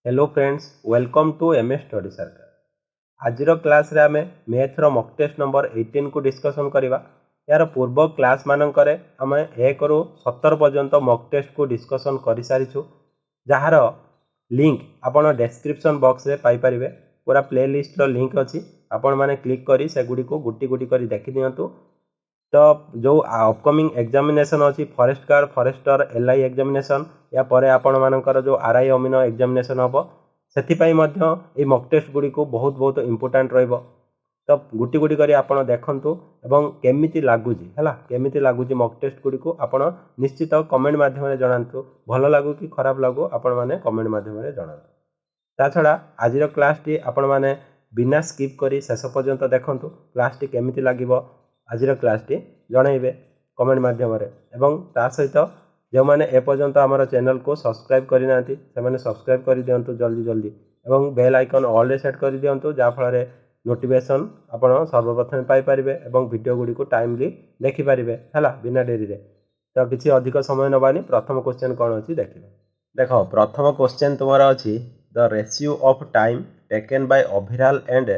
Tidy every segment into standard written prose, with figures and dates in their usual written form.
Hello friends, welcome to MS study circle. आज class रे आमे मैथ रो मॉक टेस्ट नंबर 18 को डिस्कशन करबा। यार पूर्व क्लास मानकरे आमे 1 रु 17 पर्यंत मॉक टेस्ट को डिस्कशन करि सारिछु, जहार लिंक आपण डिस्क्रिप्शन बॉक्स रे पाई परिबे। पूरा प्लेलिस्ट रो लिंक अछि, आपण माने क्लिक करी से गुडी को गुटी गुटी करी देखि दियंतु। तो जो अपकमिंग एग्जामिनेशन अच्छी forest guard forester LI examination या परे आपण मानकर जो आरआई अमीन एग्जामिनेशन हम से मॉक टेस्ट गुड़ी को बहुत बहुत इंपोर्टेंट रहिबो। तो गुटी गुटी करी आपण देखंतु एवं केमिति लागुजी हैला केमिति लागुजी मॉक टेस्ट गुड़ी को आपण निश्चित कमेंट माध्यम रे जणांतु। भलो लागु कि खराब लागु आपण माने कमेंट माध्यम रे जणांतु। ता छड़ा आज क्लास टी आपण माने बिना स्किप करी शेष पर्यंत देखंतु। क्लास टी केमिति लागिबो आज क्लास टी जनइबे कमेंट माध्यम एवं ता सहित जो मैंने एपर्यंत आम चैनल को सब्सक्राइब करना से सब्सक्राइब कर दिंतु जल्दी जल्दी एवं बेल आइकन ऑल रे सेट कर दिंतु, जहाँफल नोटिफिकेशन आप सर्वप्रथम पाइपर और वीडियो गुड़ी को टाइमली देखिपारे है बिना डेरी रे। तो किसी अधिक समय नबानी प्रथम क्वेश्चन कौन अच्छी देखिए। देख प्रथम क्वेश्चन तुम अच्छी the ratio of time taken by Abhiral and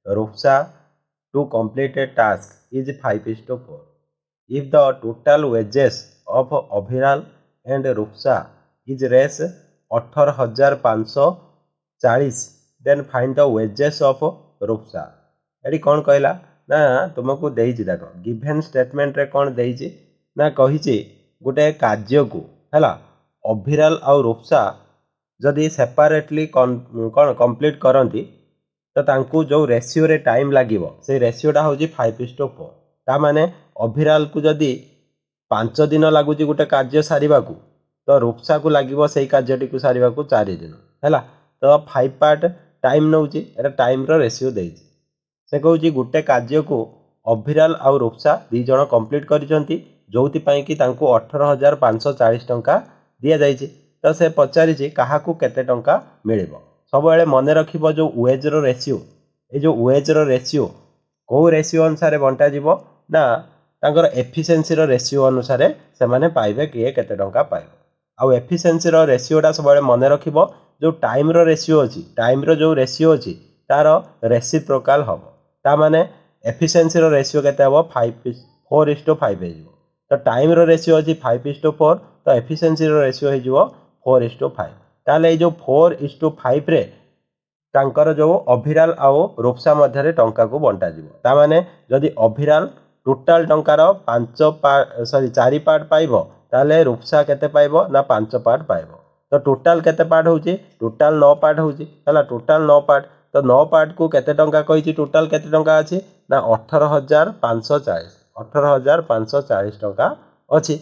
Rupsa to complete a task is 5:4. If the total wages of Abhiral and Rupsa is raise 18,540, then find the wages of Rupsa. Eighty कौन कहला ना तुमको देइछि देख गिवन स्टेटमेंट रे कौन देइछि ना कहिछि गोटे कार्य को हैला अभिराल आ रूपसा जदि सेपरेटली कौन कंप्लीट करंती तो तांकू जो रेशियो रे टाइम लागिवो से रेशियोटा हूँ 5:4। ता माने अभिराल को जदि 5 दिन लगुच गोटे कार्य सारिबा को तो रूपसा को लगे से कार्यटी को सारिबा को 4 दिन है। तो 5 पार्ट टाइम नौची एटा टाइम रो रेशियो देइछि। से कहूँ गोटे कार्य को अभिराल आ रूपसा दी जण कंप्लीट करिसंती जोथि पई कि तांकू 18,540 टंका दिया जाइछि। तो से पचारिछि काहाकू केते टंका मिलिबो। सब मन रखिबो जो वेज रो रेशियो ए जो वेज रो रेशियो को रेशियो अनुसार बंटा जीवो ना तांकर एफिशिएंसी रो रेशियो अनुसार से माने पाइबे किए केते टंका पाइबो। आ एफिशिएंसी रो रेशियोटा सब मन रखिबो जो टाइम रो रेशियो अछि टाइम रो जो रेशियो अछि तार रेसिप्रोकाल हबो। ता माने एफिशिएंसी रो रेशियो केते हबो 4:5 हे जीवो। तो टाइम रो रेशियो अछि 5:4 तो एफिशिएंसी रो रेशियो हे जीवो 4:5। ताले जो 4:5 रे तांकर जो अभिराल आउ रूपसा मध्य टंका को बंटा जीवो। ता माने जदि अभिराल टोटाल टंकार 4 पार्ट पाइबो ताले रूपसा केते पाइबो ना 5 पार्ट पाइबो। तो टोटाल केते पार्ट होची टोटाल 9 पार्ट होची हला टोटाल 9 पार्ट। तो 9 पार्ट को केते टंका कहिची टोटाल केते टंका अछि ना 18,540 टंका अछि।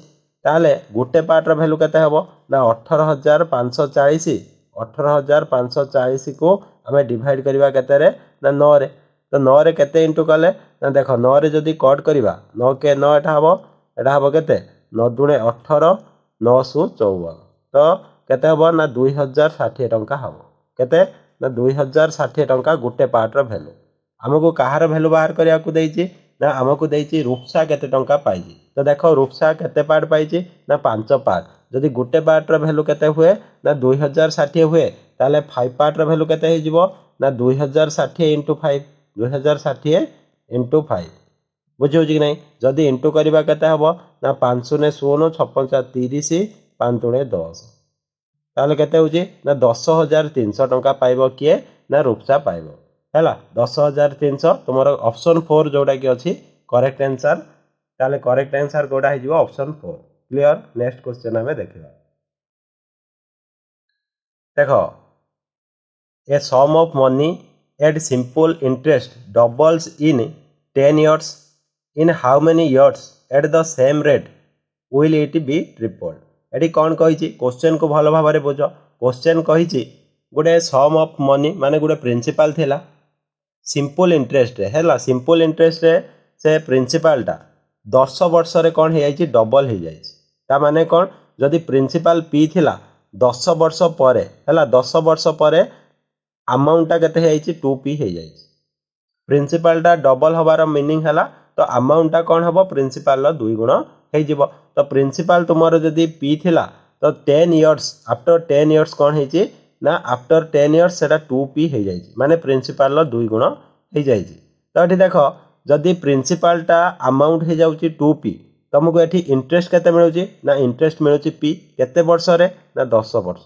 ताले गोटे पार्ट रो वैल्यू केते हबो ना 18,540 को आमे डिवाइड करबा केते रे ना 9 रे। तो 9 रे केते इंटू कले ना देखो 9 रे जदी कट करबा 9 के 9 एटा हबो केते 9 दुणे 18 954। तो केते हबो ना 2060 टंका हबो केते ना 2060 टंका गोटे पार्ट रो वैल्यू। हमको कहार वैल्यू बाहर करिया को देइची ना हमको देइची रूपसा केते टंका पाइची। तो देखो रूपसा केते पार्ट पाइची ना 5 पार्ट। जदि गोटे पार्ट रो वैल्यू केते हुए ना 2060 हुए ताले 5 पार्ट रो वैल्यू केते हे जिवो ना 2060 × 5 2060 × 5 बुझियो कि नहीं। जदि इंटू करबा केते हबो ना 5 ने 16 56 30 5 दुणे 10 ताले केते होची ना 10,300 टंका पाइबो किए ना रूपसा पाइबो हैला 10,300। तुमरो ऑप्शन 4 जोडा कि अछि करेक्ट आंसर। ताले करेक्ट आंसर कोडा हे जिवो ऑप्शन 4। क्लियर। नेक्स्ट क्वेश्चन हमें देखिबा। देखो a sum of money at simple interest doubles in 10 years in how many years at the same rate will it be tripled. एटी कौन कही क्वेश्चन को भल भाव बुझ। क्वेश्चन कही गोटे सम ऑफ मनी माने गोटे प्रिंसिपल थिला सिंपल इंटरेस्ट रे हैला सिंपल इंटरेस्ट रे से प्रिंसिपलटा 10 वर्ष रे कौन हो जाइए डबल हो जाइए। ता माने कौन जदि प्रिंसिपल पी थिला 10 वर्ष पर है 10 वर्ष पर अमाउंटा केते हो जाइए 2p हो जाइए। प्रिंसिपलटा डबल हबार मीनिंग है तो अमाउंटा कौन हम प्रिंसिपल 2 गुण हो। तो प्रिंसिपल तुम जदि पी थिला तो 10 years आफ्टर 10 years कौन है ना आफ्टर 10 इयर्स सेटा 2p हो जाए माने प्रिंसिपाल 2 गुण हो जाए। तो ये देख जदि प्रिंसिपालटा अमाउंट हो जाऊँगी 2p तुमको ये इंटरेस्ट केते मिलूँ ना इंटरेस्ट मिलूँ p केते वर्ष रे ना 10 वर्ष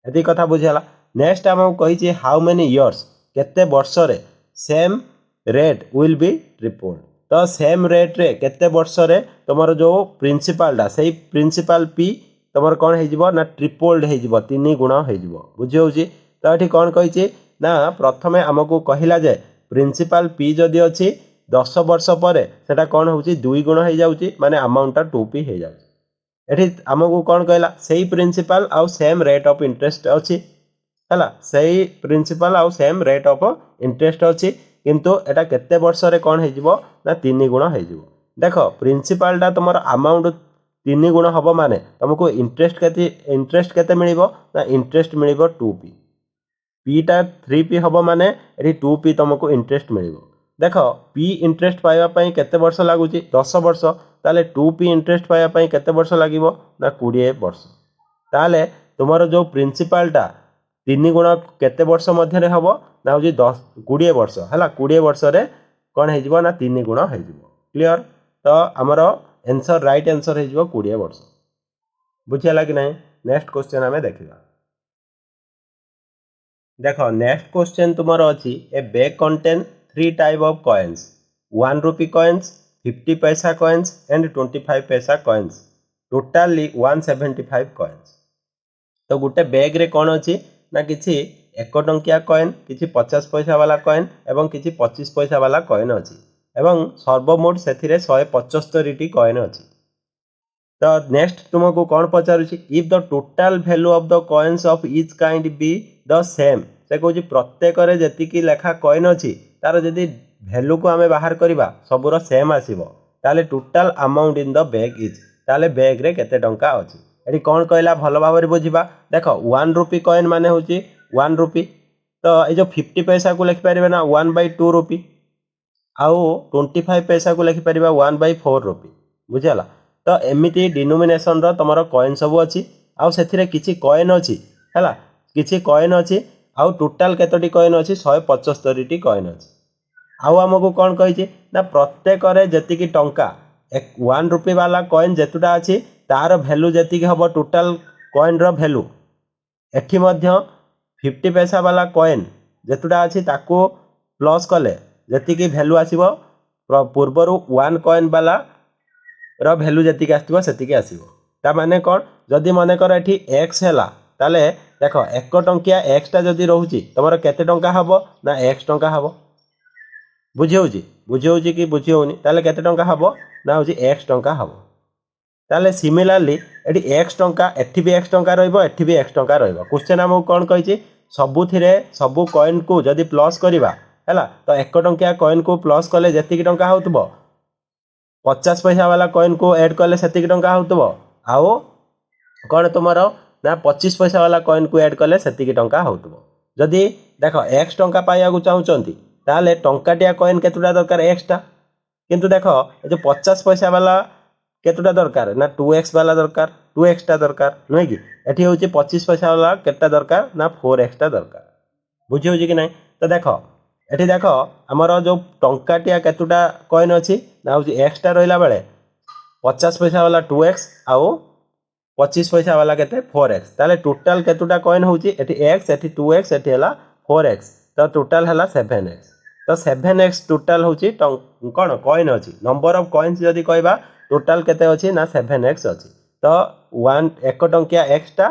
ये कथा बुझीगला। नेक्स्ट आमको कही हाउ मेनी इयर्स केते वर्ष रे same rate will be tripled. तो सेम रेट रे केते वर्ष रे तुमर जो प्रिंसिपालटा से प्रिंसिपाल p तुम कौन हो ना ट्रिपल्ड हो 3 गुण हो बुझी। तो ये कौन कही ना प्रथम आमको कहला जे प्रिंसिपाल p जदि अच्छी 10 वर्ष पर सेटा कौन हो 2 गुण हो जाऊँगी माने अमाउंटा 2p हो जाऊँगी। एठी आमको कौन कहला सही प्रिंसिपल आउ सेम रेट ऑफ इंटरेस्ट अच्छी है सही प्रिंसिपल आउ सेम रेट ऑफ इंटरेस्ट अच्छी किंतु एटा केते वर्ष रे कौन हो ना 3 गुण हो। देख प्रिंसिपलटा तुम अमाउंट 3 गुण हम माने तुमको इंटरेस्ट केते मिलिबो ना इंटरेस्ट मिलिबो 2p पीटा 3p हम माने एठी 2p तुमको इंटरेस्ट मिलिबो। देख p इंटरेस्ट पाइबा पई केते वर्ष लागुची 10 वर्ष ताले 2p इंटरेस्ट पाइबा केते वर्ष लागिबो ना 20 वर्ष। ताले तुमरो जो प्रिंसिपलटा 3 गुण केते वर्ष मध्य हम ना हो 20 वर्ष है 20 वर्ष रे कौन हो ना 3 गुण हो। क्लियर। तो आमर आंसर राइट आंसर हो 20 वर्ष। बुझीगला कि नहीं। नेक्स्ट क्वेश्चन आम देखा। देख नेक्स्ट क्वेश्चन तुमर अच्छी ए bag contain 3 type of coins 1 rupee coins 50 पैसा कॉइन्स एंड 25 पैसा कॉइन्स टोटाली 175 कॉइन्स। तो गोटे बैग रे कौन अच्छी ना किसी 1 टंकिया कॉइन किसी 50 पैसा वाला कॉइन एवं किसी 25 पैसा वाला कॉइन अच्छी एवं सर्वमोट से 175 कॉइन अच्छी। तो नेक्स्ट तुमको कौन पचारुछि if the total value of the coins of each kind be the same से कहूँ प्रत्येक जी लेखा कॉइन अच्छी तार जदि वैल्यू को आम बाहर करवा सबूर सेम आसो ताले total amount in the bag is ताले बैग रे केते टंका अच्छी। ये कौन कहला भल भाव बुझा। देख 1 रुपी कॉइन माने हूँ 1 रुपी। तो ये जो 50 पैसा को लिखिपारे ना 1/2 रुपी आउ 25 पैसा को लिखिपार 1/4 रुपी बुझीगला। तो एमती डिनोमिनेशन तुम कॉइन सब अच्छी आउ से किसी कॉइन अच्छी है किसी कॉइन अच्छी आउ टोटाल केतोटी कॉइन अच्छी 175 कॉइन अच्छी। आउ आमको कौन कही ना प्रत्येक जी टंका 1 रुपी वाला कॉइन जेतुटा अच्छी तार भैल्यू जी हम टोटाल कॉइन भैल्यू एठी 50 पैसा वाला कॉइन जेतुटा अच्छी ताको प्लस कले जी भैल्यू आसो पूर्वर 1 कॉइन वाला भैल्यू जी आसो से आसो माने कौन जदि मनकर ये एक्स है ताले देख 1 टंकिया एक्सटा जदि रोचे तुम केते टंका हम ना एक्स टंका हम बुझी कि बुझी होनी ताले केते टंका हम ना हूँ एक्स टंका हम। ताले सिमिलारली ये एक्स टंका एठी भी एक्स टंका रहिबो एठी भी एक्स टंका रहिबो। क्वेश्चन आमको कौन कही सबुथिरे सबु कॉइन को जदि प्लस करवा है तो 1 टंकिया कॉइन को प्लस कले जी टंका होतबो 50 पैसा वाला कॉइन को ऐड कले से टंका होतबो आउ कौन तुम ना 25 पैसा वाला कॉइन को ऐड कले से टंका होतबो। जदि देख एक्स टंका पाइबा चाहूँगी ताले टंकाटिया कॉइन केतुटा दरकार एक्सटा किंतु देख जो 50 पैसा वाला केतुटा दरकार ना 2x वाला दरकार 2x दरकार नुहे कि एटी हूँ 25 पैसा वाला केटा दरकार ना 4x दरकार बुझी हो कि नहीं। तो देख एटी देख आमर जो टंकाटिया केतुटा कॉइन अच्छी ना हूँ एक्सटा रहा बेले 50 पैसा वाला 2x आउ 25 पैसा वाला केते 4x ताले टोटाल केतुटा कॉइन हूँ एक्स एटी 2x एटी है 4x तो टोटाल है 7x। तो 7x टोटाल हूँ कौन कॉइन अच्छी नंबर ऑफ कॉइन्स जदि कहवा टोटाल केते अच्छी ना 7x अच्छी। तो 1 टंकिया एक्सटा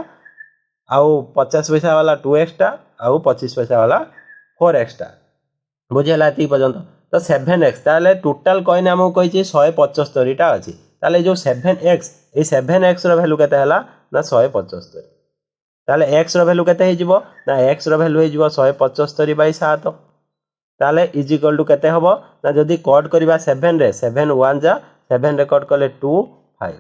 आउ 50 पैसा वाला 2x आउ 25 पैसा वाला 4x बुझेगा ये पर्यंत। तो 7x ताले टोटाल कॉइन आमको कही 175 अच्छी ताले जो 7x ये 7x वैल्यू केते हला ना 175 ताले x वैल्यू केते हो ना x वैल्यू हो 175/7 ताले इज इक्वल टू केते हबो ना जदि कट करबा 7 रे 7 1 जा 7 रे कट कले 2 5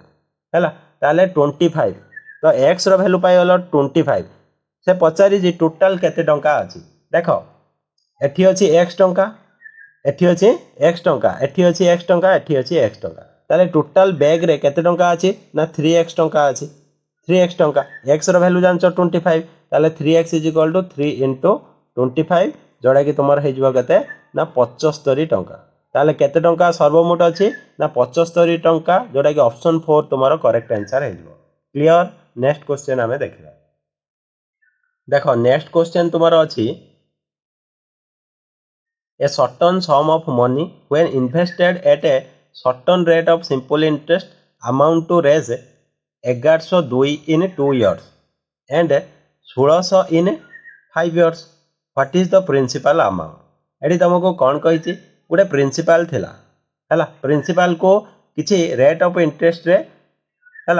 हैला ताले 25। तो x वैल्यू पाई गलो 25 से पचारि जी टोटाल केते टंका अछि देख एठी अछि x टंका एठी अछि x टंका एठी अछि x टंका एठी अछि x टंका ताले टोटाल बैग रे केते टंका अछि ना 3x टंका अछि 3x टंका x रो वैल्यू जानचो 25 ताले 3x इक्वल टू 3 इंटू 25 जोड़ा कि तुम होते ना 75 टंका ताले केते टंका सर्वमोट अच्छी ना 75 टंका जोड़ा कि ऑप्शन 4 तुम करेक्ट आंसर है। क्लियर। नेक्स्ट क्वेश्चन आम देखा देख नेक्स्ट क्वेश्चन तुम अच्छी a certain sum of money when invested at a certain rate of simple interest amount to raise 1102 in 2 years and 1600 in 5 years. What is the principal amount? Eighty तुमको कौन कही गोटे principal थिला है principal को किसी रेट ऑफ इंटरेस्ट रे है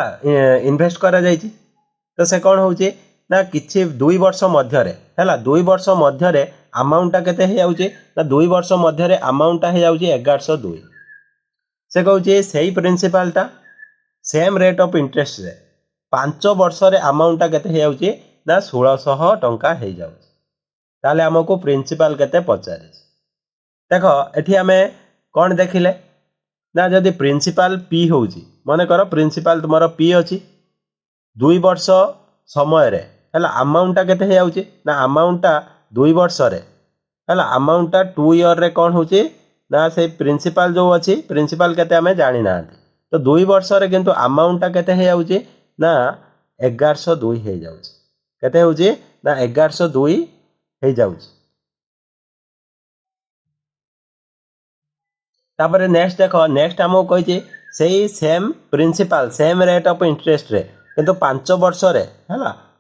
इन्वेस्ट करा जायछि तो से कौन होउछि ना किछि 2 वर्ष मध्य रे है 2 वर्ष मध्य रे अमाउंटा केते हे जाउछि ना 2 वर्ष मध्य रे अमाउंटा हे जाउछि 1102 से कहउछि सेही प्रिंसिपलटा सेम रेट ऑफ इंटरेस्ट रे 5 वर्ष रे अमाउंटा केते हे जाउछि ना 1600 टंका हे जाउछि ताले हमको प्रिंसिपल केते पचारि देखो एठी हमें कौन देखिले ना जदि प्रिंसिपल पी होउछि माने करो प्रिंसिपल तुमरो पी अछि 2 वर्ष समय रे है अमाउंटा केते हे जाउछि ना अमाउंटा 2 वर्ष रे है अमाउंटा 2 ईयर रे कौन होउछि ना से प्रिंसिपल जो अछि प्रिंसिपल केते हमें जानि ना तो 2 वर्ष रे किंतु अमाउंटा केते हे जाउछि ना 1102 हे जाउछि केते होउछि ना 1102 हे जाउछि। तापर नेक्स्ट देखो नेक्स्ट हमको कहिछि सेही same principle same rate of interest रे किंतु 5 वर्ष रे है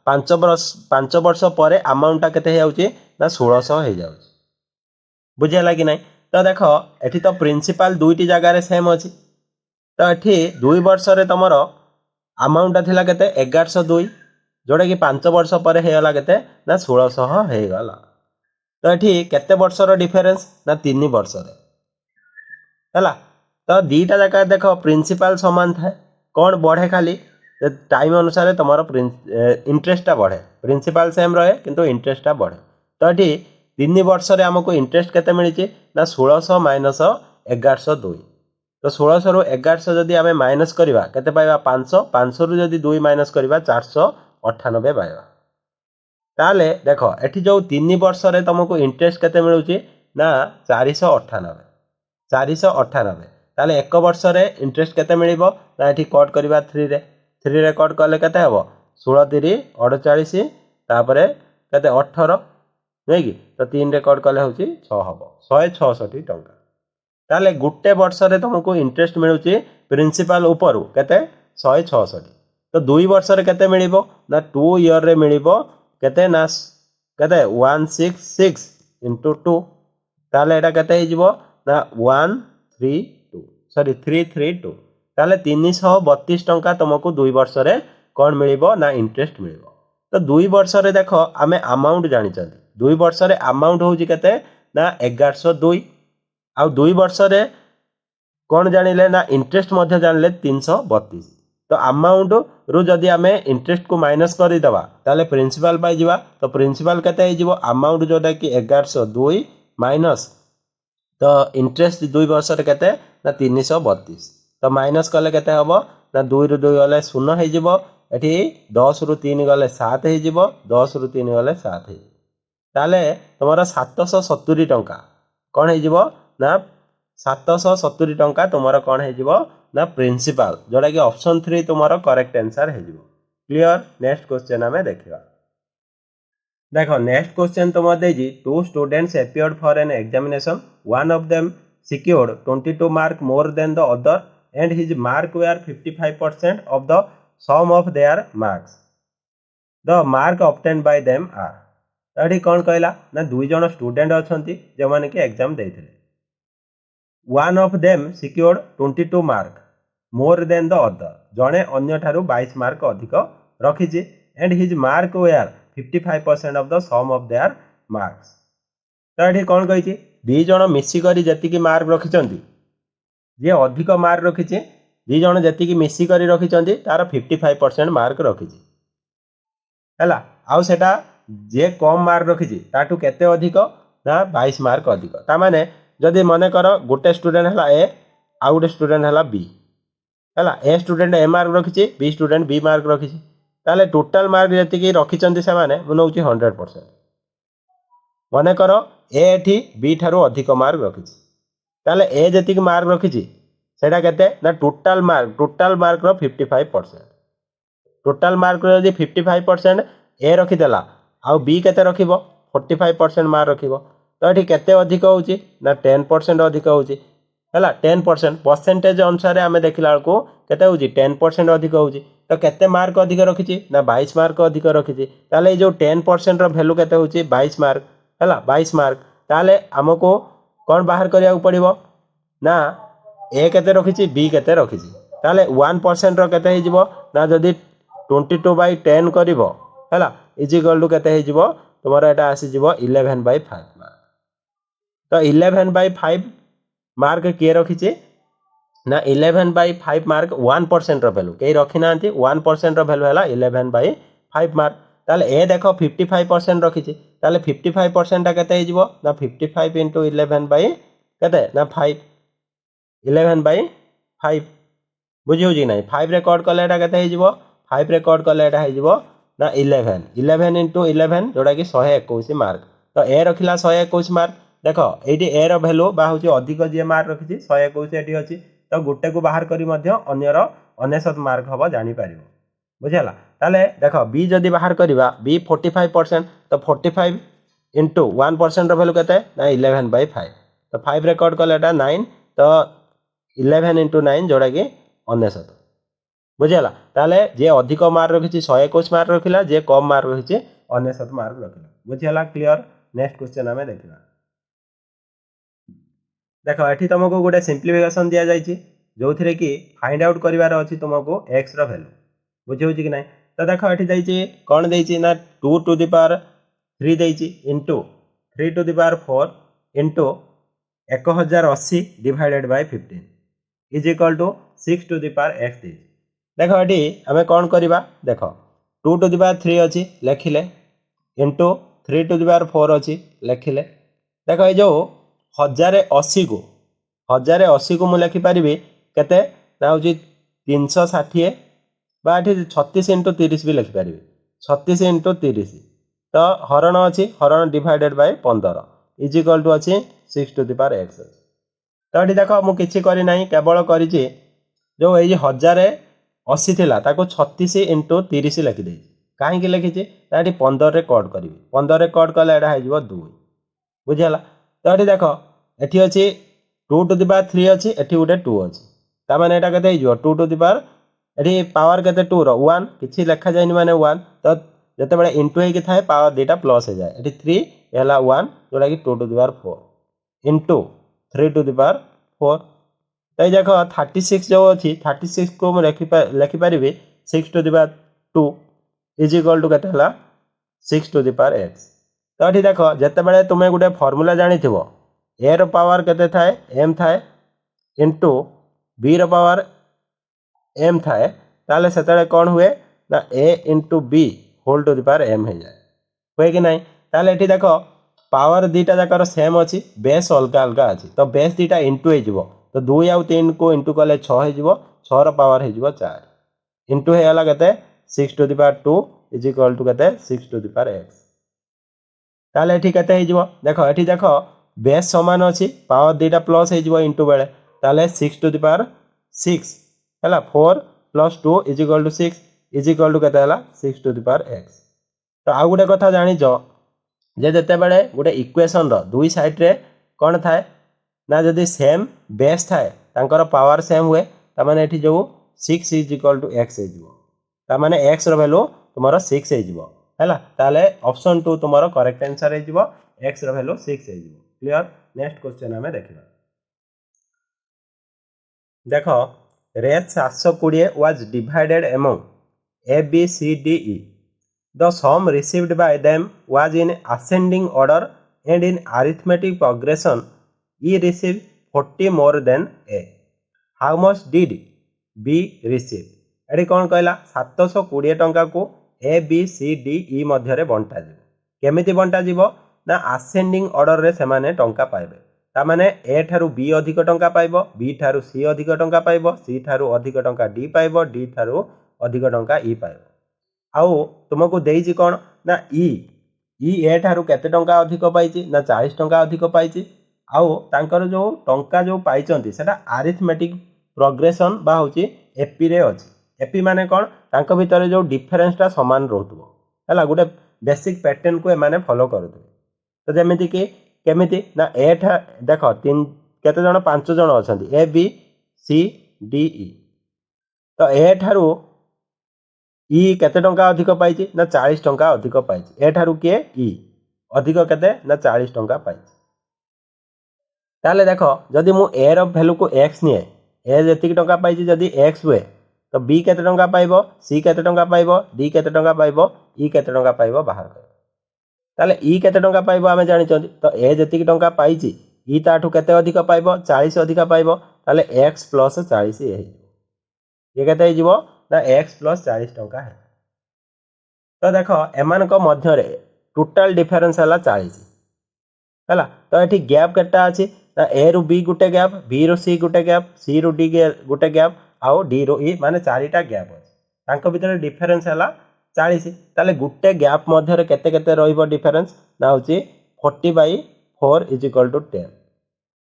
5 वर्ष पर अमाउंटा केते हे जाउछि ना 1600 हे जाउछि बुझेला कि नहीं। तो देख एठी तो प्रिंसिपल दुईटी जगह रे सेम अछि तो एठी 2 वर्ष रे तमरो अमाउंटा थिला केते 1102 जोड़ा कि 5 वर्ष पर हे गला केते ना 1600 हे गला तो एठी केते वर्ष रो डिफरेंस ना 3 वर्ष रे है तो दीटा जगह देख प्रिंसिपल समान थाए कौन बढ़े खाली टाइम अनुसार तुम इंटरेस्टा बढ़े प्रिंसिपल सेम रहे किंतु इंटरेस्टा बढ़े तो ये 3 वर्ष रे हमको इंटरेस्ट केते मिली ना 1600 माइनस 1102 तो 1600 रु 1100 जदि आम माइनस करवा केते पाइबा 500 500 रु जदि 2 माइनस करवा 498 पाइबा ताले देख एठी जो 3 वर्ष रे तुमको इंटरेस्ट केते मिलुची ना 498 ताले 1 वर्ष रे इंटरेस्ट केते मिलिबो ना एठी कट करवा 3 रे कट कले केते हबो 16 3 48 तापरे केते 18 नै कि तो 3 रे कट कले होची 6 हबो 166 टंका ताले गुटे वर्ष रे तुमको इंटरेस्ट मिलुची प्रिंसिपल ऊपर केते 166 तो 2 वर्ष रे केते मिलिबो ना 2 ईयर रे मिलिबो केते ना केते 166 into 2 ताले एटा केते हे जिवो ना 332 ताले 332 टंका तुमको 2 वर्ष रे कौन मिलिबो ना इंटरेस्ट मिलिबो तो 2 वर्ष रे देखो आमे अमाउंट जानि चंदी 2 वर्ष रे अमाउंट होउची केते ना 1102 आ 2 वर्ष रे कौन जानिले ना इंटरेस्ट मध्य जानिले 332 तो अमाउंट रु जदि आमे इंटरेस्ट को माइनस करि दबा ताले प्रिंसिपल पाइ जिवा तो प्रिंसिपल केते हे जिवो अमाउंट जोटा कि 1102 माइनस तो इंटरेस्ट 2 वर्ष रे केते ना 332 तो माइनस कले केते हबो ना 2 रु 2 गले 0 हे जिवो एठी 10 रु 3 गले 7 हे जिवो 10 रु 3 गले 7 हे ताले तुम्हारा 770 टंका कौन हे जिवो ना 770 टंका तुम्हारा कौन है जीवो ना प्रिंसिपल जोड़ा कि ऑप्शन 3 तुम्हारा करेक्ट आंसर है जीवो। क्लियर। नेक्स्ट क्वेश्चन हमें देखिबा देखो नेक्स्ट क्वेश्चन तुम दे जी 2 students appeared for an examination one of them secured 22 mark more than the other and his mark were 55% of the sum of their marks the mark obtained by them are तड़ी कौन कहला ना 2 जण student अछंती जे माने कि exam देथिले one of them secured 22 mark more than the other जड़े अन्य ठारू 22 मार्क अधिक रखी and his mark were 55% of the sum of their marks तो ये कौन कही 2 जण मिसिक जी मार्क रखिंट जी अधिक मार्क रखी 2 जण जी मिसिक रखिंट तार 55% मार्क रखी है आउ सेटा जे कम मार्क रखी ताठू केते अधिक ना 22 मार्क अधिक तामाने जदि मन कर गोटे स्टूडेंट है ए आउ गोटे स्टूडेंट है बी है ए स्टूडेंट ए मार्क रखी बी स्टूडेंट बी मार्क रखी ताले टोटाल मार्क जी रखी से नौ 100%। मनकर ए एठी बी ठारू अधिक मार्क रखी ताले ए जी मार्क रखी सेटा केते ना टोटाल मार्क रो 55%। टोटाल मार्क रो यदि 55% ए रखीदेला आउ बी केते रखिबो 45% मार्क रखिबो तो ये केते अधिक होउची ना 10% अधिक होउची हैला 10% परसेंटेज अनुसार आम देखला बेलू केते होउची 10% अधिक होउची तो केते मार्क अधिक रखी ना 22 मार्क अधिक रखी ताले जो 10% रो वैल्यू केते होउची 22 मार्क हैला 22 मार्क ताले हमको कौन बाहर करिया पड़िबो ना ए केते रखी बी केते रखी ताले 1% रो केते हिजिबो ना जदी 22/10 करिवो हैला इज इक्वल टू केते हिजिबो तुमरो एटा आसी जिवो 11/5 मार्क। तो 11/5 मार्क किए रखी ना 11/5 मार्क 1% रो वैल्यू कई रखी ना 1% रो वैल्यू हैला 11/5 मार्क ताले ए देखो 55% रखी ताले 55% टा केते हिजिबो ना 55 * 11 बाय केते ना 5 11/5 बुझी होजी नहीं 5 रेकॉर्ड कले एटा केते हिजिबो 5 रेकॉर्ड कले एटा हिजिबो ना 11 * 11 जोड़ा कि 121 मार्क। तो ए रखिला 121 मार्क देखो एटी ए रो वैल्यू बा होची अधिक जे मार्क रखी 121 एटी अछि तो गुटे को बाहर करी मध्य अन्यर 99 मार्क हबो जानि पारिबो बुझिला। ताले देखो बी जदी बाहर करिबा बी 45% तो 45 * 1% रो वैल्यू केते ना 11/5 तो 5 रेकॉर्ड कले एटा 9 तो 11 * 9 जोड़ा कि 99 बुझिला। ताले जे अधिक मार्क रखी 121 मार्क रखिला जे कम मार्क रखी 99 मार्क रखिला बुझिला क्लियर। नेक्स्ट क्वेश्चन आमे देखिबा देखो एठी तुमको गोटे सिंप्लिफिकेशन दिया जायछि जो थिरे कि फाइंड आउट करिवार अछि तुमको x रो वैल्यू बुझि होछि कि नै। तो देखो एठी दैछि कोन दैछि ना 2 टू द पावर 3 दैछि into 3 to the power 4 into 1080 divided by 15 is equal to 6 to the power x दैछि। देखो एठी हमें कोन करिबा देखो 2 टू द पावर 3 अछि लेखिले इनटू 3 टू द पावर 4 अछि लेखिले देखो ए जो 1080 को मु लिखि पारिबी केते ना होची 360 बा एठी 36 * 30 भी लिखि पारिबी 36 * 30 तो हरण अछि हरण divided by 15 is equal to अछि 6 टू द पावर x। तो एठी देखो मु किछि करि नाही केवल करिछि जो ए 1080 थिला ताको 36 * 30 लिखि देछि काहे कि लिखिछि ना एठी 15 रे कट करिवि 15 रे कट कले एटा हो 2 बुझिला। तो एठी देखो एठी अछि 2 टू द पावर 3 अछि एठी उडे 2 अछि ता माने एटा केते हिजो 2 टू द पावर एठी पावर केते 2 रो 1 किछि लेखा जायनि माने 1 तो जते बेले इनटू हे कि थाए पावर डेटा प्लस हो जाए एठी 3 एला 1 जोडा कि 2 to the power 4 into 3 to the power 4 तो देखो 36 जो अछि 36 को म लेखि पारिबे 6 to the power 2 is equal to केते हला 6 टू द पावर x। तो एठी देखो जते बेले तुमे गुटे फार्मूला जानिथिबो ए रो पावर केते थाए m थाए इनटू b रो पावर m थाए ताले सेतले कोन हुए ना a into b whole to the power m हो जाए होय कि नहीं। ताले एठी देखो पावर दीटा जाकर सेम अछि बेस अलगा अलगा अछि तो बेस दीटा इनटू हे जिवो तो 2 आ 3 को इनटू कले 6 हे जिवो 6 रो पावर हे जिवो 4 इनटू हे हला केते 6 to the power 2 is equal to केते 6 टू द पावर x। ताले एठी केते हे जिवो देखो एठी देखो बेस समान अछि पावर दीटा प्लस हे जिवो इनटू बेले ताले 6 टू द पावर 6 हला 4 + 2 is equal to 6 is equal to केते हला 6 टू द पावर x। तो आ गुटे कथा जानि जो जे जते बेले गुटे इक्वेशन रो दुई साइड रे कोन थाए ना जदी सेम बेस थाए तांकर पावर सेम हुए ता माने एठी जो 6 इज इक्वल टू x हे जिवो ता माने x रो वैल्यू तुम्हारा 6 हे जिवो हैला ताले ऑप्शन 2 तुम्हारा करेक्ट आंसर हे जिवो x रो वैल्यू 6 हे जिवो क्लियर। नेक्स्ट क्वेश्चन हमें देखिबा देखो rate 720 was divided among a b c d e the sum received by them was in ascending order and in arithmetic progression e received 40 more than a how much did b receive। एडी कौन कहला 720 टंका को A B C D E मध्य बंटा जीव केमिति बंटा जीव ना आसेंडिंग order रे सेमाने टंका पाइबे ता माने ए ठारू बी अधिक टंका पाइबो बी ठारू सी अधिक टंका पाइबो सी ठारू अधिक टंका डी पाइबो डी ठारू अधिक टंका ई पाइबो आउ तुमको देइछि कोन ना ई ए ठारू केते टंका अधिक पाइछि ना 40 टंका अधिक पाइछि। आउ तांकर जो टंका जो पाइछंती सेटा अरिथमेटिक प्रोग्रेशन बा होछि एपी रे अछि। एपी माने कोन तांक भितर जो डिफरेंसटा समान रहउतबो हला गुटे बेसिक पैटर्न को एमाने फॉलो करथि। तो जेमिति कि केमिति ना ए ठा देखो तीन केते जण 5 जण अछंती A B C D E. तो ए ठारू ई केते टंका अधिक पाइछि ना 40 टंका अधिक पाइछि। ए ठारू के ई अधिक केते ना 40 टंका पाइछि। ताले देखो जदि मु ए रो वैल्यू को x निए ए जेतिक टंका पाइछि जदि x हुए तो b केते टंका पाइबो c केते टंका पाइबो d केते टंका पाइबो e केते टंका पाइबो बाहर कर। ताले e केते टंका पाइबो आमे जानि चंती तो ए जेतिक टंका पाइछि e ताठू केते अधिक पाइबो 40 अधिक पाइबो ताले x + 40 ए ये केते हे जिवो ना x + 40 टंका है। तो देखो एमान को मध्य रे टोटल डिफरेंस हला 40 हला। तो एठी गैप केटा अछि ना ए रु बी गुटे गैप बी रु सी गुटे गैप सी रु डी गुटे गैप आउ डी रु ई माने चारिटा गैप अछि। तांको भितर डिफरेंस हला 40 ताले गुटे गैप मध्य रे केते केते रहिबो डिफरेंस ना होची 40/4 = 10।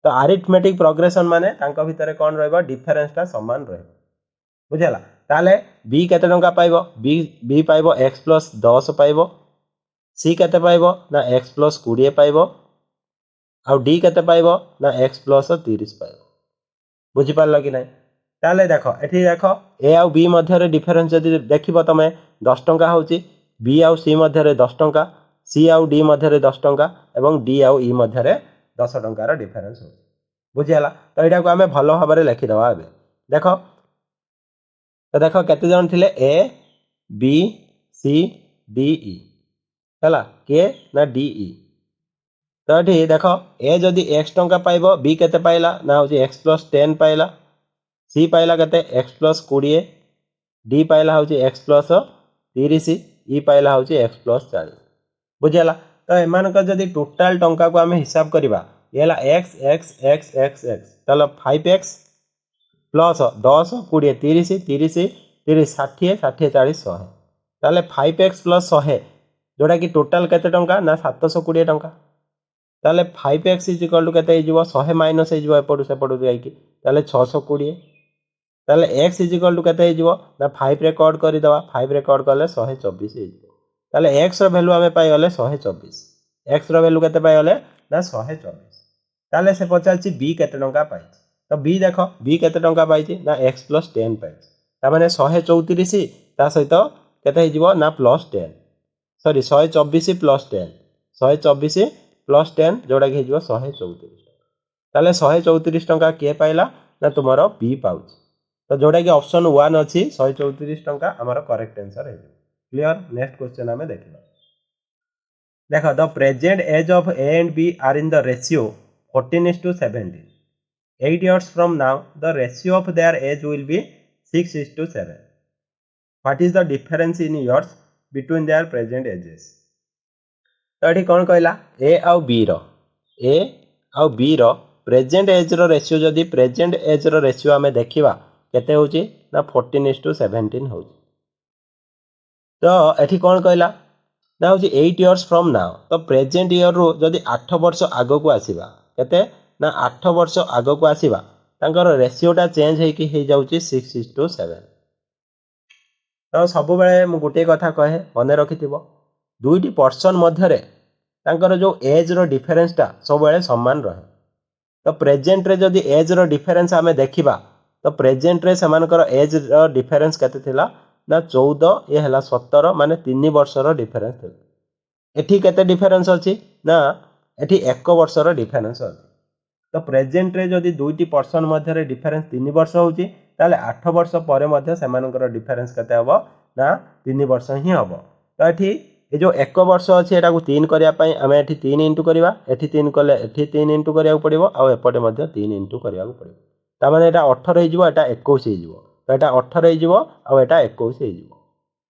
तो अरिथमेटिक प्रोग्रेशन माने तांको भितर कोन रहइबो डिफरेंसटा समान रहइबो बुझला। ताले बी केते टंका पाइबो बी पाइबो x + 10 पाइबो सी केते पाइबो ना x + 20 पाइबो आउ डी केते पाइबो ना x + 30 पाइबो बुझि पारलो कि नै। ताले देखो एठी देखो ए आउ बी मध्य रे डिफरेंस जदि देखिबो तमे 10 टंका होची बी आउ सी मध्य रे 10 टंका सी आउ डी मध्य रे 10 टंका एवं डी आउ ई मध्य रे 10 टंका रो डिफरेंस होची बुझियाला। तो एटा को हमें भलो भाबरे लिखि दवा एबे देखो। तो देखो केते जन थिले A B C D E हला के ना डी ई। तो एठी देखो ए जदि x टंका पाइबो बी केते पाइला ना होची x + 10 पाइला सी पाइला केते x + 20 डी पाइला होची x + 30 ई पाइला होची x + 40 बुझियाला। तो एमान का जदि टोटल टंका को हमें हिसाब करबा येला x x x x x तलो 5x प्लस 10 20 30 30 30 60 60 40 100 ताले 5x + 100 जोड़ा कि टोटल केते टंका ना 720 टंका ताले 5x = केते हे जिवो 100 माइनस हे जिवो एपडु सेपडु जाई कि ताले 620 ताले x = केते हे जिवो ना 5 रेकॉर्ड करि दवा 5 रेकॉर्ड करले 124 हे जिवो ताले x रो वैल्यू हमें पाइ गले 124 x रो वैल्यू केते पाइ गले ना 124 ताले से पचाछि b केते टंका पाइ तो b देखो b केते टंका पाइछि ना x + 10 पाइछि ता माने 134 ता सहित केते हे जिवो ना +10 सॉरी 124 + 10 124 + 10 जोड़ा कि हे जिवो 134 ताले 134 टंका के पाइला ना तुमरो b पाउछ। तो जोड़ा कि ऑप्शन 1 अछि 134 टंका हमर करेक्ट आंसर है। क्लियर। नेक्स्ट क्वेश्चन हमें देखिबा देखो the present age of A and B are in the ratio 14:17 8 years from now the ratio of their age will be 6:7 what is the difference in years between their present ages। तो ये कौन कहला ए आउ B रो present as row ratio जदि present as row ratio आमे देखिबा केते होची ना 14:17 होची। तो एठी कौन कहला ना होची 8 years from now तो प्रेजेंट ईयर रो जदि 8 वर्ष आगो को आसीबा केते ना 8 वर्ष आगो को आसीबा तांकर रेशियोटा चेंज है कि हे जाउची 6:7। तो सब बेले मु गोटे कथा कहे मने रखिथिबो दुईटी पर्सन मध्य रे तांकर जो एज रो डिफरेंसटा सब बेले समान रहे। तो प्रेजेंट रे जदि एज रो डिफरेंस आमे देखिबा तो प्रेजेंट रे समानकर एज रो डिफरेंस केते थिला ना 14 ये हला 17 माने 3 वर्ष रो डिफरेंस थिला। एठी केते डिफरेंस अछि ना एठी 1 वर्ष रो डिफरेंस अछि। तो प्रेजेंट रे जदि दुईटी पर्सन मध्य रे डिफरेंस 3 वर्ष होची ताले 8 वर्ष परे मध्य समानकर डिफरेंस केते हबो ना 3 वर्ष ही हबो। तो एठी ए जो 1 वर्ष अछि एटा को 3 करिया पई हमें एठी 3 इंटू करिवा एठी 3 कले एठी 3 इंटू करिया पड़िबो आ एपटे मध्य 3 इंटू करिया पड़िबो ता माने एटा 18 हे जिवो एटा 21 हे जिवो तो एटा 18 हे जिवो आ एटा 21 हे जिवो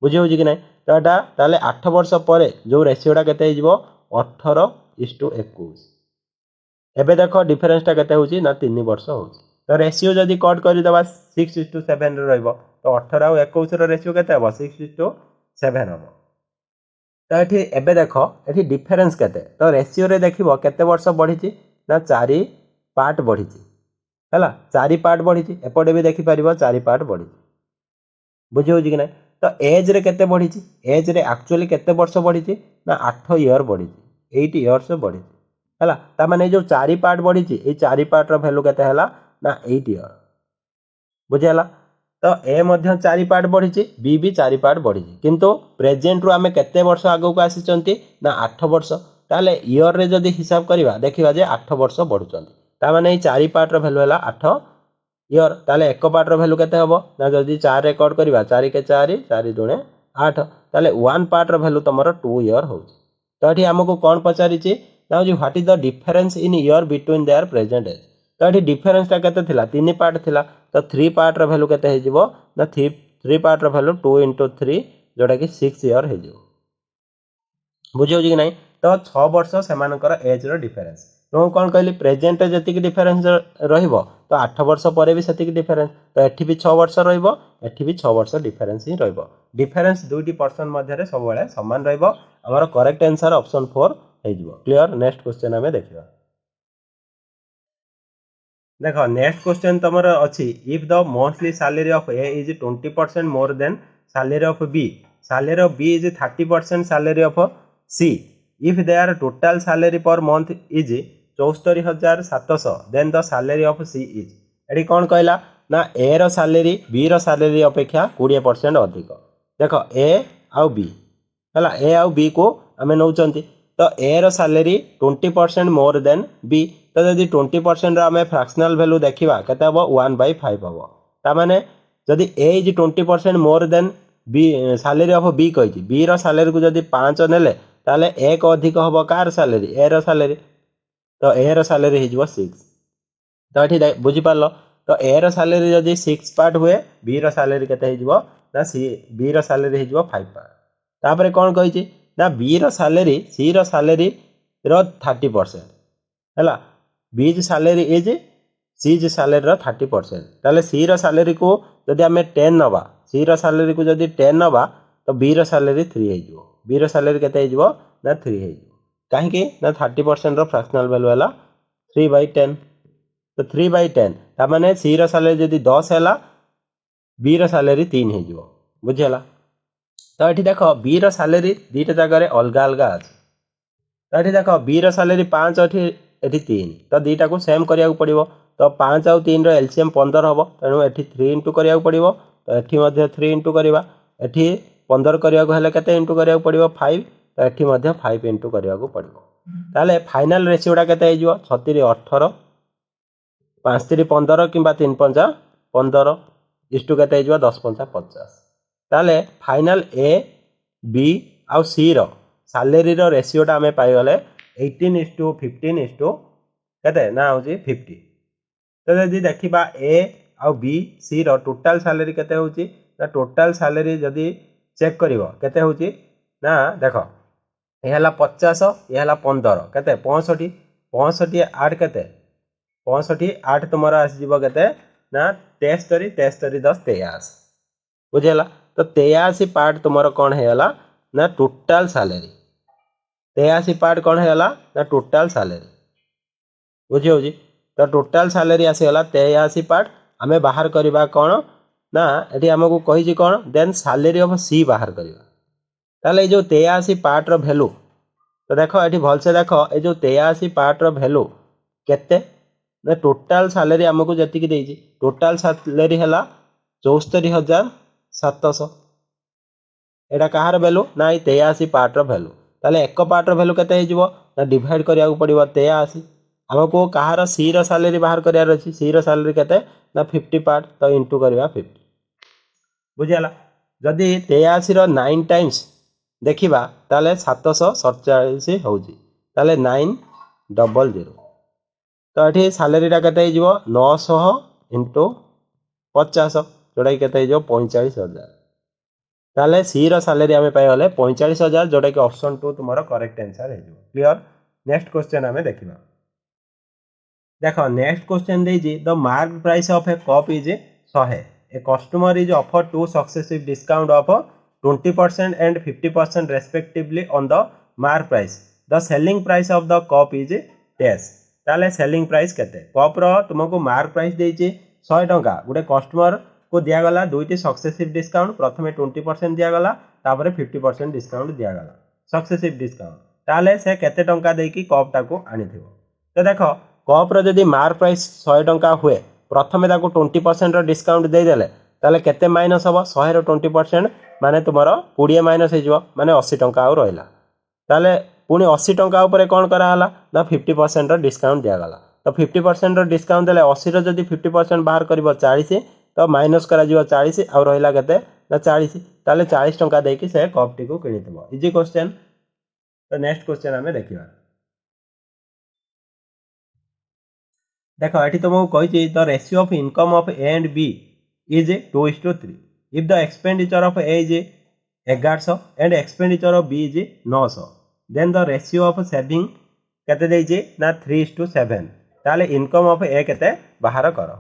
बुझि होजी कि नै। तो एटा ताले 8 वर्ष परे जो रेशियोटा केते हे जिवो 18:21 एबे देखो डिफरेंसटा केते होची ना 3 वर्ष होची। तो रेशियो जदि कट करि दबा 6:7 रे रहइबो तो 18 आ 21 रो रेशियो केते हबो 6:7 7 हम। तो ये एबे देख ये डिफरेन्स केते तो रेशियो रे देखिबो केते वर्ष बढ़ी ना 4 पार्ट बढ़ी है 4 पार्ट बढ़ी एपटे भी देखिपर 4 पार्ट बढ़ी बुझे हो कि ना। तो एज रे केते बढ़ी एज रे एक्चुअली केते वर्ष बढ़ी ना 8 इयर बढ़ी 8 इयर्स बढ़ी है ता माने जो 4 पार्ट बढ़ी ये 4 पार्ट रो वैल्यू केते हला ना 8 इयर बुझेला। तो ए मध्य 4 पार्ट बढ़ी बी भी 4 पार्ट बढ़ी किंतु प्रेजेंट रु आमे केते वर्ष आगो को आसीचंती ना 8 वर्ष ताले इयर रे जदी हिसाब करबा देखिबा जे 8 वर्ष बढ़ुचंती ता माने 4 पार्ट रो वैल्यू हला 8 इयर ताले एक पार्ट रो वैल्यू केते हबो ना जदी 4 रेकॉर्ड करबा 4 के 4 4 दुणे 8 ताले 1 पार्ट रो वैल्यू तमरो 2 इयर हो। तो एठी हमको कोन पचारिची ना जो what is the difference in year between their present age. तो ये डिफरेंस टा केते थिला 3 पार्ट थिला तो 3 पार्ट रो वैल्यू केते हे जिवो ना 3 पार्ट रो वैल्यू 2 * 3 जोटा कि 6 इयर हे जिवो बुझियो कि नहीं। तो 6 वर्ष सेमानकर एज रो डिफरेंस तो कोन कहली प्रेजेंट जति कि डिफरेंस रहिबो तो 8 वर्ष परे भी सेति कि डिफरेंस तो एठी भी 6 वर्ष रहिबो एठी भी 6 वर्ष डिफरेंस ही रहिबो डिफरेंस दुईटी पर्सन मध्य रे सब बेले समान रहिबो। हमर करेक्ट आंसर ऑप्शन 4 हे जिवो क्लियर। नेक्स्ट क्वेश्चन हमें देखिबा देखो नेक्स्ट क्वेश्चन तुमर अच्छी if the monthly salary of A is 20% more than salary of B salary of B is 30% salary of C if their total salary per month is 74,700 then the salary of C is एटी कौन कहला ना A रो salary B रो salary अपेक्षा 20% अधिक देख ए आउ बी है ए आउ बी को आम नौ तो ए रो सैलरी 20% मोर देन बी तो जदि 20% आम फ्रैक्शनल वैल्यू देखा केते हम 1/5 हम ताने जदि A is 20% more than B salary of B कही बी रो सैलरी को जदि 5 नेले ताले एक अधिक हम कार सैलरी ए रो सैलरी तो ए रो सैलरी हो 6 तो ये बुझीपार तो ए रो सैलरी जदि 6 पार्ट हुए बी रो सैलरी केते हो ना सी बी रो सैलरी हो 5 पार्ट तापर कौन कही ना बी रो सैलरी सी रो सैलरी रो 30% है बीज सैलरी इज सीज सैलरी रो 30% ताले सी रो सैलरी को जदि आम 10 नवा सी रो सैलरी को जदि 10 नवा तो बी रो सैलरी 3 हो बी रो सैलरी केते हो ना 3 हो कहीं ना 30% रो फ्रैक्शनल वैल्यू है 3/10 तो 3/10 ताने सी रो सैलरी जदि 10 है बी रो सैलरी 3 हो बुझेला। तो ये देख बी रो सैलरी दुईटा जगह अलग अलग अच्छे तो ये देख बी रो सैलरी 5 अच्छी 3 तो दुईटा को सेम करा पड़ो तो 5 आउ 3 एलसीएम 15 हम तेणु ये 3 इंटू करा पड़ो तो ये 3 इंटू करवा ये 15 करने के इंटू करा पड़ो 5 तो ये 5 इंटू करा पड़ो ताले फाइनाल रेशियोटा के 36 18 5 3 15 कि 3 5 15 इष्टू के 10 5 50 ताले फाइनाल ए बी आउ सी रो सैलरी रो रेशियोटा आम पाइगले 18:15 केते ना हो 50 तो जदि देखा ए आउ बी सी रो टोटाल सैलरी केते होची ना टोटाल सैलरी जदि चेक करिवो केते होची ना देख ये 50 ये 15 केते 65 65 8 केते 65 8 तुम आसजिव केते ना 73 73 10 83 बुझेला। तो 83 पार्ट तुम कौन है ना टोटाल सैलरी 83 पार्ट कौन है ना टोटाल सैलरी बुझी हो तो टोटाल सैलरी आसीगला 83 पार्ट आमे बाहर करवा कौन ना ये आमको कही कौन देन सैलरी ऑफ सी बाहर करवा ताले जो 83 पार्ट रो वैल्यू तो देख ये भलसे देख ये जो 83 पार्ट रो वैल्यू केते ना टोटाल सैलरी आमको जी टोटाल सैलरी है 74,700 एटा कहार वैल्यू ना 83 पार्ट रो वैल्यू ताले एक पार्ट रो वैल्यू केते हो ना डिवाइड करिया पड़ो 83 आमको कहार सी रो सैलरी बाहर करार अच्छी सी रो सैलरी केते ना 50 पार्ट तो इंटू करवा 50 बुझीगला। जदि 83 रो 9 टाइम्स देखा ताले 747 होची ताले 900 तो ये सैलरीटा के 900 इंटू 50 जोटा कि 45,000 ताले सी रो सैलरी आम पाइगले 45,000 जोटा कि ऑप्शन 2 तुम करेक्ट आंसर है क्लियर। नेक्स्ट क्वेश्चन आम देखा देख नेक्स्ट क्वेश्चन देजी the mark price of a cup is 100 a customer is offer 2 successive discount of 20% and 50% respectively on the mark price. The selling price of the cup is dash. ताले selling price केते cup रो तुमको mark price देछि 100 टंका गोटे customer को दिया गला दुईटी successive discount प्रथमे 20% दिया गला तापरे 50% डिस्काउंट दिया गला सक्सेसिव डिस्काउंट ताले से केते टंका देकी कप टाको आनिथिबो तो देखो कप रो जदी मार्क प्राइस 100 टंका हुए प्रथमे ताको 20% रो डिस्काउंट दे देले ताले केते माइनस हबो 100 रो 20% माने तुमरो 20 माइनस हे जिवो माने 80 टंका आ रहला ताले पुणी 80 टंका उपरे कोन करा हला ना 50% रो डिस्काउंट दिया गला तो 50% रो डिस्काउंट देले 80 रो जदी 50% बाहर करबो 40 तो माइनस करा जिवो 40 आ रहला केते ना 40 ताले 40 टंका देकी से कप टी को किनितबो इजी क्वेश्चन तो नेक्स्ट क्वेश्चन हमें देखिबा देखो एठी तुमको कहि the ratio of income of A and B is 2:3 if the expenditure of A is 1100 and expenditure of B is 900 then the ratio of saving केते देछि ना 3:7 ताले इनकम ऑफ ए केते बाहर करो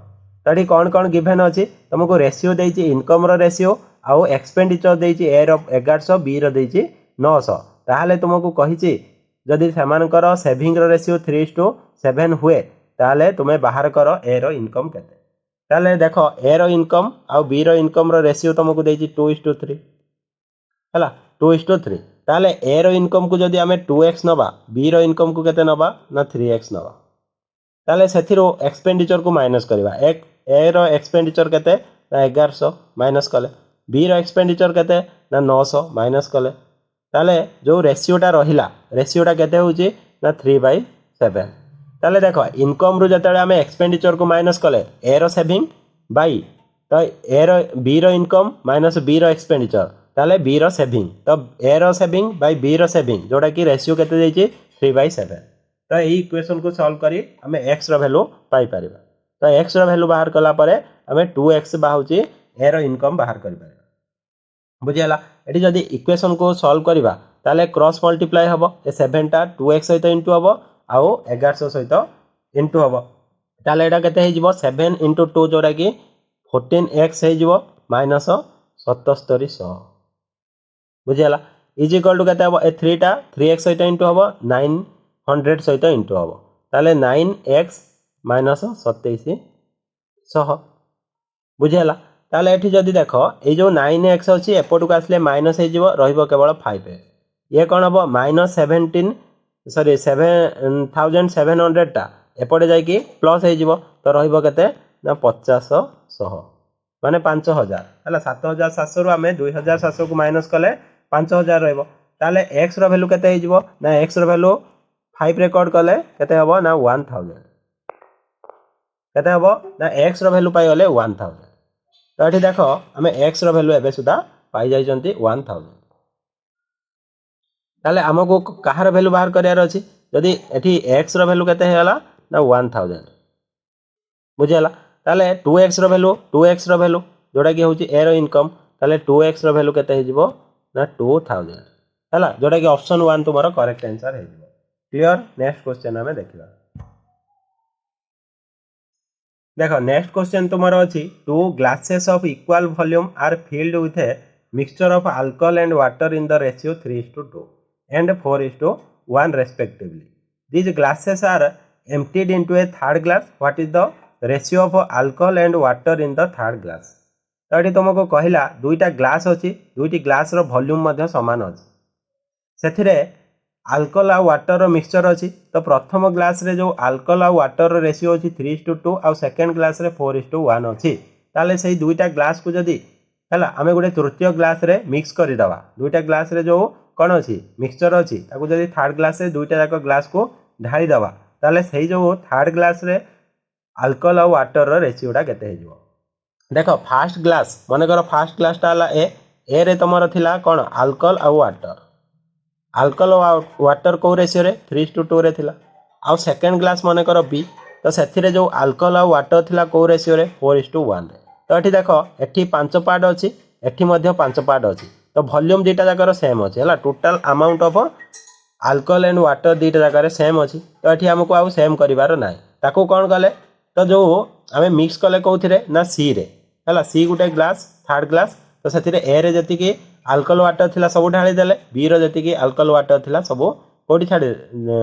तड़ी कौन कौन गिवन अछि तुमको रेशियो देछि इनकम रो रेशियो आउ एक्सपेंडिचर देछि ए रो 1100 बी रो देछि 900 ताले तुमको कहिछि जदि सेमानकर सेविंग रो रेशियो 3:7 हुए ताले तुमे बाहर करो ए रो इनकम केते ताले देखो ए रो इनकम आउ बी रो इनकम रो रेशियो तुमको देछि 2:3 हला 2:3 ताले ए रो इनकम को जदि हमें 2x नबा बी रो इनकम को केते नबा ना 3x नबा ताले सेथिरो एक्सपेंडिचर को माइनस करबा एक ए रो एक्सपेंडिचर केते ना 1100 माइनस कले बी रो एक्सपेंडिचर केते ना 900 माइनस कले ताले जो रेशियोटा रहिला रेशियोटा केते होची ना 3/7 ताले देखो इनकम रु जतले हमें एक्सपेंडिचर को माइनस कले ए रो सेविंग बाई तो ए रो बी रो इनकम माइनस बी रो एक्सपेंडिचर ताले बी रो सेविंग तो ए रो सेविंग बाई बी रो सेविंग जोटा कि रेशियो केते देछि 3/7 तो यही इक्वेशन को सॉल्व करी हमें x रो वैल्यू पाई परिबा तो x रो वैल्यू बाहर कला परे हमें 2x बाहुची ए रो इनकम बाहर करि परिबा बुझियला एठी जदी इक्वेशन को सॉल्व करिबा ताले क्रॉस मल्टीप्लाई हबो ए 7 टा 2x सहित इनटू हबो आउ 1100 सहित इनटू हबो ताले एटा केते हे जिवो 7 * 2 जोटा कि 14x हे जिवो माइनस 7700 बुझियला इज इक्वल टू केते हबो ए 3 टा 3x सहित इनटू हबो 900 सहित इनटू हबो ताले 9x माइनस 2700 बुझियला ताले एठी जदी देखो ए जो 9x अछि एपटू को आसले माइनस हे जिवो रहिबो केवल 5x ये कोन हबो माइनस 7700 टा एपटे जाई कि प्लस हे जिवो तो रहिबो केते ना 50 माने 5000 हला 7700 रु हमें 2700 को माइनस कले 5000 रहइबो ताले x रो वैल्यू केते हे जिवो ना x रो वैल्यू 5 रिकॉर्ड कले केते हबो ना 1000 केते हबो ना x रो वैल्यू पाई गले 1000 तो एठी देखो हमें x रो वैल्यू एबे सुदा पाई जाई जंती 1000 ताले हमको कहार वैल्यू बाहर करियार अछि जदी एठी x रो वैल्यू केते हेला ना 1000 बुझियला ताले 2x रो वैल्यू जोटा कि होची a रो इनकम ताले 2x रो वैल्यू केते हे जिवो ना 2000 हला जोटा कि ऑप्शन 1 तुम्हारा करेक्ट आंसर हे जिवो क्लियर नेक्स्ट क्वेश्चन हमें देखिबा देखो नेक्स्ट क्वेश्चन तुम्हारा अछि two glasses of equal volume are filled with a mixture of alcohol and water in the ratio 3:2 and 4:1 respectively. These glasses are emptied into a third glass. What is the ratio of alcohol and water in the third glass? तो ये तुमको कहला दुईटा glass अच्छी दुईटी glass rho volume मध्य समान अच्छी सेथिरे alcohol आ water mixture अच्छी तो प्रथम ग्लास रे जो अल्कोहल आ वाटर रेशियो अच्छी 3:2 आ सेकेंड ग्लास रे 4:1 अच्छी ताले से दुईटा ग्लास को जदी हला आमे गोटे तृतीय ग्लास रे मिक्स करि दवा दुईटा ग्लास रे जो कौन अच्छी मिक्सचर अच्छी ताको जदी थर्ड ग्लास रे दुईटा जाक ग्लास को ढाली दवा ताले सेही जो थर्ड ग्लास रे अल्कोहल आ वाटर रो रेशियोटा केते हे जिवो देखो फास्ट ग्लास मन कर फास्ट ग्लासटा हला ए रे तुमर थिला कौन अल्कोहल आ वाटर वाटर को रेशियो रे 3:2 रे थिला आ सेकेंड ग्लास मन कर बी तो सेथिरे जो अल्कोहल आ वाटर थिला को रेशियो रे 4:1 रे तो एठी देखो एठी 5 पार्ट अछि एठी मध्ये 5 पार्ट अछि तो वॉल्यूम दीटा जाकर सेम अछि हला total amount of alcohol and water दीटा जाकर सेम अछि तो एठी हमको आ सेम करिवार नाही ताको कोन कले तो जो हमें मिक्स कले कोथिरे ना सी रे हला सी गुटे ग्लास थर्ड ग्लास तो सेथिरे ए रे जति कि आल्कोहल वाटर थिला सब ढाली देले बी रो जति आल्कोहल वाटर थिला सब कोठी छाड़ी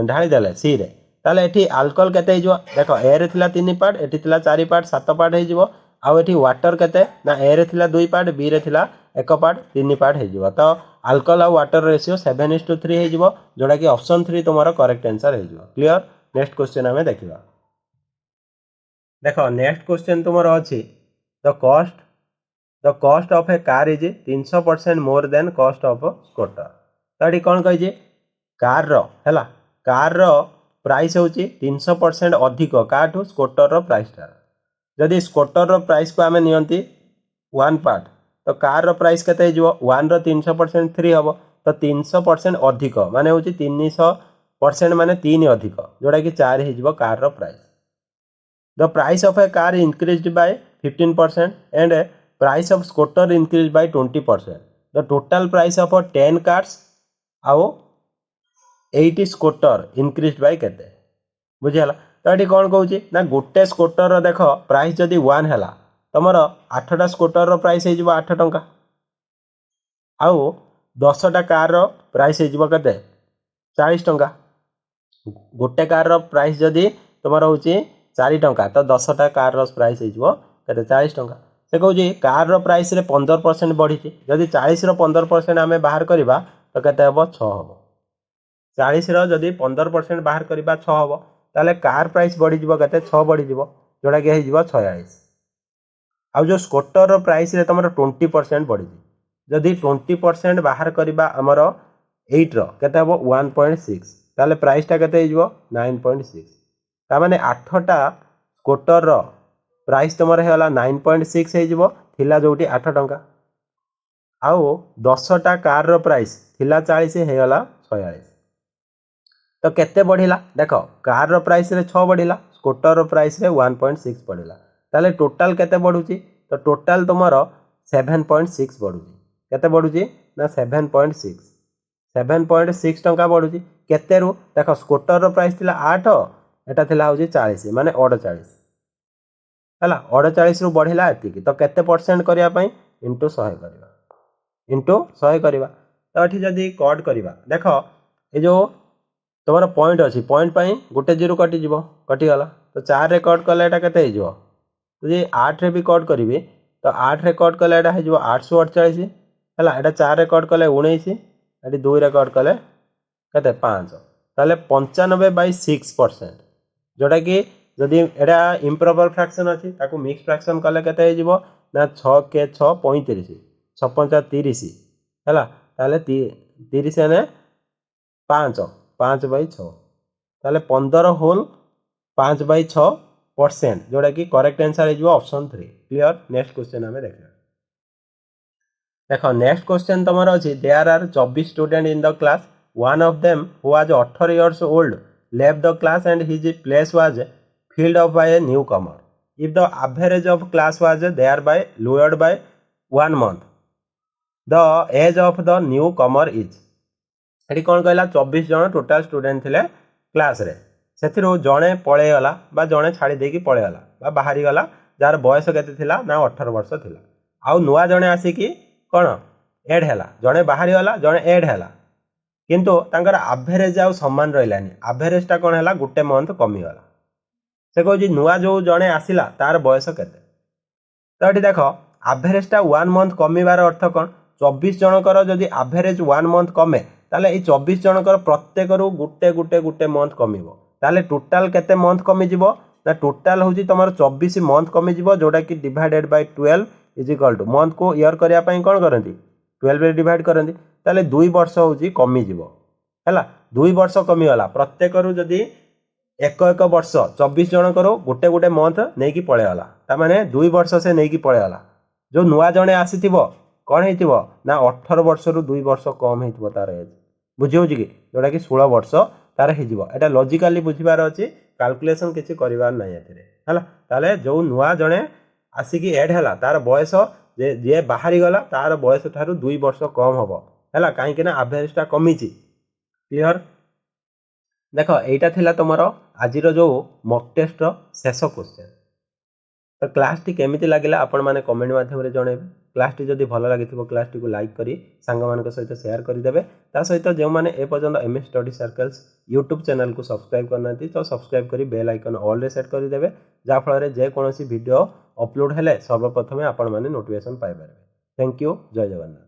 ढाली देले सी रे ताले एठी आल्कोहल केते हे जो देखो ए रे थिला 3 पार्ट एठी थिला 4 पार्ट 7 पार्ट हे जो आउ एठी वाटर केते ना ए रे थिला 2 पार्ट बी रे थिला 1 पार्ट 3 पार्ट हे जो तो आल्कोहल और वाटर रेशियो 7:3 हे जो जोडा कि ऑप्शन 3 तुम्हारा करेक्ट आंसर हे जो क्लियर। नेक्स्ट क्वेश्चन हमें देखिबा देखो नेक्स्ट क्वेश्चन तुम्हारा अछि the cost of a car is 300% more than cost of scooter तो ये कौन कही कार रो प्राइस होची 300% अधिक काठू स्कूटर रो प्राइस टा जदि स्कूटर रो प्राइस को आमे नियंती 1 पार्ट तो कार रो प्राइस केते हो 1 रो 300% 3 हम तो 300% अधिक माने होची 300% माने 3 अधिक जोड़ा कि 4 हो कार रो price. The price of a car increased by 15% and price of scooter increase by 20%। The total price of 10 cars आउ 80 स्कूटर इंक्रीज बाय केते बुझिला तो ये कौन कहूँ ना गोटे स्कूटर देख प्राइस जदि 1 है तुम 8टा स्कूटर प्राइस हो 8 टंका आउ 10टा कार प्राइस हो के 40 टंका गोटे कार प्राइस जदि तुम हूँ 4 टंका तो 10टा कार प्राइस हो 40 टंका से कहूँ कार प्राइस रे 15% बढ़ी जदि 40 15% आम बाहर करवा तो केते हम 6 हम 40 जदि 15% बाहर करवा 6 हम ताले कार प्राइस बढ़ी के 6 बढ़ी जोड़ा कि हो 46 आउ जो स्कूटर प्राइस रे तुम 20% बढ़ी जदि 20% बाहर करवा आमर 8 केते हम 1.6 ताले प्राइसटा केते हो 9.6 तामाने 8टा स्कूटर प्राइस तुम है 9.6 थिला जोटी 8 टंका आउ 10टा कार प्राइस थिला 40 होगा 46 तो केते बढ़िला देख कार प्राइस रे 6 बढ़िला स्कूटर प्राइस रे 1.6 बढ़िला ताले टोटाल केते बढ़ुची तो टोटाल तुमर 7.6 बढ़ुची केते बढ़ुची ना 7.6 टंका बढ़ुची केते रु देख स्कूटर प्राइस थिला 8 एटा थिला होची 40 माने 48 है 48 रु बढ़िला एतिकी तो केते परसेंट करिया पई इंटू 100 करवा तो ये जदि कट करवा देख ये जो तुम पॉइंट अच्छी पॉइंट पाई गोटे जीरो कटिगला तो 4 रे कट कले एटा केते हो जी 8 रे भी कट करी तो 8 रे कट कले एटा हो 848 है एटा 4 रे कट कले 19 एटी 2 रे कट कले केते 5 ताले 95/6% जोटा कि जदि एटा इम्प्रॉपर फ्रैक्शन अच्छी ताकू मिक्स फ्रैक्शन कले केते हो ना 6 के 6 35 6 5 30 है ताले 30 ने 5/6 ताले 15 होल 5/6% जोटा कि करेक्ट आंसर हो ऑप्शन 3 क्लियर। नेक्स्ट क्वेश्चन हमें देखो नेक्स्ट क्वेश्चन तुम अच्छी there are 24 student in the class one of them who was 18 years old left the class and his place was filled up by a newcomer if the average of class was thereby lowered by 1 month the age of the newcomer is ये कौन कहला 24 जन total student थे class रे से जड़े पलैगला जड़े छाड़ी देकी पलैगला बाहरी गला जार बयस के ना 18 वर्ष थिला आउ नुआ जड़े आसिकी कौन एड है जड़े बाहरी गला जड़े एड है किंतु तांकर आभरेज आउ समान रहिलानी आभरेजटा कौन है गोटे मंथ कमीगला से कहूँ नुआ जो जड़े आसला तार बयस केते तो ये देख आभरेजटा 1 मंथ कमीबार अर्थ कौन 24 जनकर जदि आभरेज 1 मंथ कमे ताले ये 24 जनकर प्रत्येक गोटे गोटे गोटे मंथ कमिबो ताले टोटाल केते मंथ कमिजिबो ना टोटाल होची तमर 24 मंथ कमिजिबो जोटा कि divided by 12 is equal two month को ईयर करिया पई कोन करंती 12 रे डिवाइड करंती ताले 2 वर्ष होची कमिजिबो हैला 2 वर्ष कमिगला प्रत्येक जदि एक वर्ष 24 जनकर गोटे गोटे मंथ नेकी पळेगला ता माने 2 वर्ष से नेकी पळेगला जो नुआ जणे आसीथिबो कौन हो ना 18 वर्ष रु 2 वर्ष कम हो तार एज बुझे कि जोटा कि 16 वर्ष तार हो लॉजिकली बुझीबार अच्छी कैलकुलेशन किसी करार ना है ताले जो नुआ जड़े आसिकी एड है तार बयस जे बाहरी गला तार बयस ठारू 2 वर्ष कम हम है कहीं आभरेजटा कमी क्लियर। देख यहाँ थिला तुम आज जो मॉक टेस्ट शेष क्वेश्चन तो क्लासटी केमिति लागला आपण मैंने कमेंट माध्यम जनइबे। क्लासटी जदि भल लगी क्लासटी को लाइक करी सांग मान सहित शेयर करदेवे। ता सहित जो मैंने एपर्यंत MS study circles YouTube channel को सब्सक्राइब करना तो सब्सक्राइब करी बेल आइकन ऑल रे सेट करदेवे जहाँफल जेकोसी वीडियो अपलोड हेले सर्वप्रथमे आपण मैंने नोटिफिकेशन पाइपर। Thank you. जय जगन्नाथ।